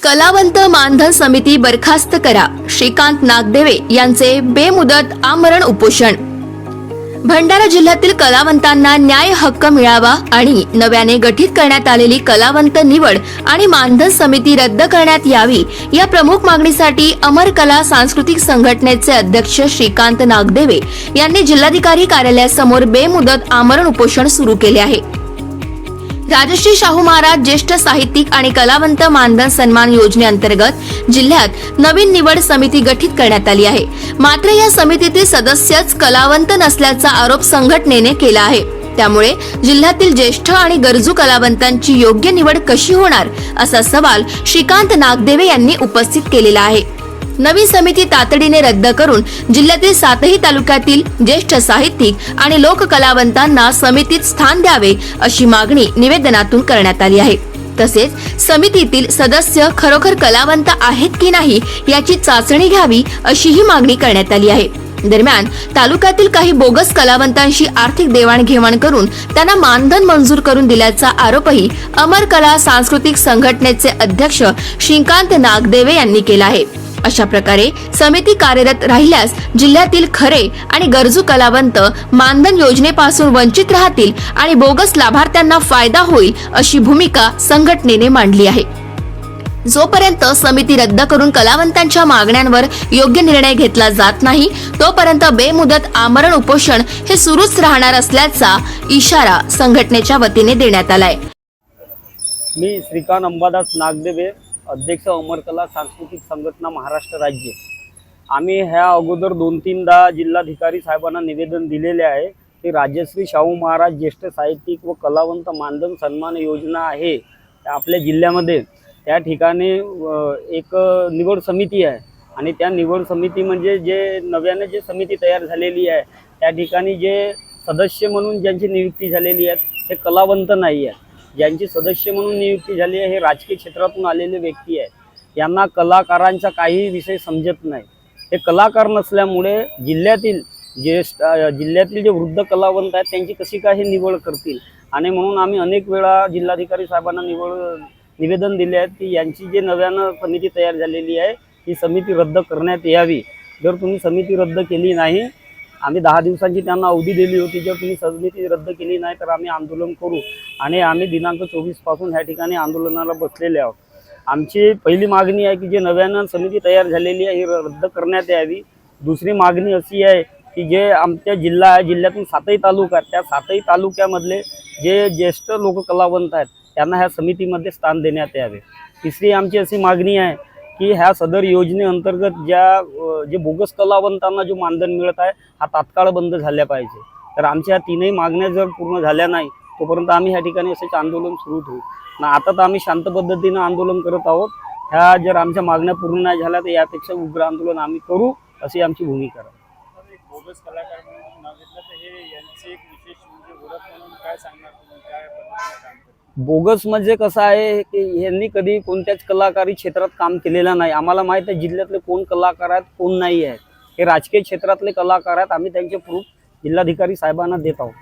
कलावंत मानधन समिती बरखास्त करा, श्रीकांत नागदेवे यांचे बेमुदत आमरण उपोषण। भंडारा जिल्ह्यातील कलावंतांना न्याय हक्क मिळावा आणि नव्याने गठीत करण्यात आलेली कलावंत निवड आणि मानधन समिती रद्द करण्यात यावी या प्रमुख मागणीसाठी अमर कला सांस्कृतिक संघटनेचे अध्यक्ष श्रीकांत नागदेवे यांनी जिल्हाधिकारी कार्यालयासमोर बेमुदत आमरण उपोषण सुरू केले आहे। राजश्री शाहू महाराज ज्येष्ठ साहित्यिक आणि कलावंत मानधन सन्मान योजनेअंतर्गत जिल्ह्यात नवीन निवड समिती गठीत करण्यात आली आहे। मात्र या समितीतील सदस्यच कलावंत नसल्याचा आरोप संघटनेने केला आहे। त्यामुळे जिल्ह्यातील ज्येष्ठ आणि गरजू कलावंतांची योग्य निवड कशी होणार असा सवाल श्रीकांत नागदेवे यांनी उपस्थित केलेला आहे। नवी समिती तातडीने रद्द करून जिल्ह्यातील 7ही तालुक्यातील ज्येष्ठ साहित्यिक आणि लोक कलावंतांना समितीत स्थान द्यावे अशी मागणी निवेदनातून करण्यात आली आहे। तसेच समितीतील सदस्य खरोखर कलावंत आहेत की नाही याची चाचणी घ्यावी अशीही मागणी करण्यात आली आहे। दरम्यान तालुक्यातील काही बोगस कलावंतांशी आर्थिक देवाणघेवाण करून त्यांना मानधन मंजूर करून दिल्याचा आरोपही अमर कला सांस्कृतिक संघटनेचे अध्यक्ष श्रीकांत नागदेवे यांनी केला आहे। अशा प्रकारे समिती कार्यरत राहिल्यास जिल्ह्यातील खरे आणि गरजू कलावंत मानधन योजनेपासून वंचित राहतील आणि बोगस लाभार्थ्यांना फायदा होईल अशी भूमिका संघटनेने मांडली आहे। जोपर्यंत समिती रद्द करून कलावंतांच्या मागण्यांवर योग्य निर्णय घेतला जात नाही तोपर्यंत बेमुदत आमरण उपोषण हे सुरूच राहणार असल्याचा इशारा संघटनेच्या वतीने देण्यात आलाय। मी श्रीकांत अंबादास नागदेवे, अध्यक्ष अमर कला सांस्कृतिक संघटना महाराष्ट्र राज्य। आम्ही ह्या अगोदर 2-3दा जिल्हाधिकारी साहेबांना निवेदन दिलेले आहे की राजश्री शाहू महाराज ज्येष्ठ साहित्यिक व कलावंत मानधन सन्मान योजना आहे आपल्या जिल्ह्यामध्ये। त्या ठिकाणी एक निवड समिती आहे आणि त्या निवड समिती म्हणजे जे नव्याने जे समिती तयार झालेली आहे त्या ठिकाणी जे सदस्य म्हणून ज्यांची नियुक्ती झालेली आहे ते कलावंत नाही आहेत। ज्यांची सदस्य म्हणून नियुक्ती झाली आहे हे राजकीय क्षेत्रातून आलेले व्यक्ती आहेत। यांना कलाकारांचा काही विषय समजत नाही। हे कलाकार नसल्यामुळे जिल्ह्यातील जे वृद्ध कलावंत आहेत त्यांची कशी काय हे निवड करतील। आणि म्हणून आम्ही अनेक वेळा जिल्हाधिकारी साहेबांना निवेदन दिले आहेत की यांची जे नव्यानं समिती तयार झालेली आहे ही समिती रद्द करण्यात यावी। जर तुम्ही समिती रद्द केली नाही, आम्ही 10 दिवसांची त्यांना अवधी दिली होती, जर तुम्ही समिती रद्द केली नाही तर आम्ही आंदोलन करू आणि आम्ही दिनांक 24 पासून ह्या ठिकाणी आंदोलनाला बसलेले आहोत। आमची पहिली मागणी आहे की जे नव्यानं समिती तयार झालेली आहे ही रद्द करण्यात यावी। दुसरी मागणी अशी आहे की जे आमच्या जिल्ह्यातून 7ही तालुका आहेत त्या 7ही तालुक्यामधले जे ज्येष्ठ लोक कलावंत आहेत त्यांना ह्या समितीमध्ये स्थान देण्यात यावे। तिसरी आमची अशी मागणी आहे की ह्या सदर योजनेअंतर्गत जे बोगस कलावंतांना जो मानधन मिळत आहे हा तात्काळ बंद झाला पाहिजे। तर आमच्या 3ही मागण्या जर पूर्ण झाल्या नाही तोपर्यंत आम्ही ह्या ठिकाणी असेच आंदोलन सुरू ठेवू ना। आता तर आम्ही शांत पद्धतीने आंदोलन करत आहोत। ह्या जर आमच्या मागण्या पूर्ण नाही झाल्या तर यापेक्षा उग्र आंदोलन आम्ही करू अशी आमची भूमिका आहे। बोगस कलाकार म्हणून नाव घेतलं तर हे यांची एक विशेष म्हणजे ओळख म्हणून काय सांगणार तुम्ही, काय पद्धतीने काम करतात? बोगस म्हणजे कसं आहे की यांनी कधी कोणत्याच कलाकारी क्षेत्रात काम केलेलं नाही। आम्हाला माहित आहे जिल्ह्यातले कोण कलाकार आहेत कोण नाही आहेत। हे राजकीय क्षेत्रातले कलाकार आहेत। आम्ही त्यांचे प्रूफ जिल्हाधिकारी साहेबांना देत आहोत।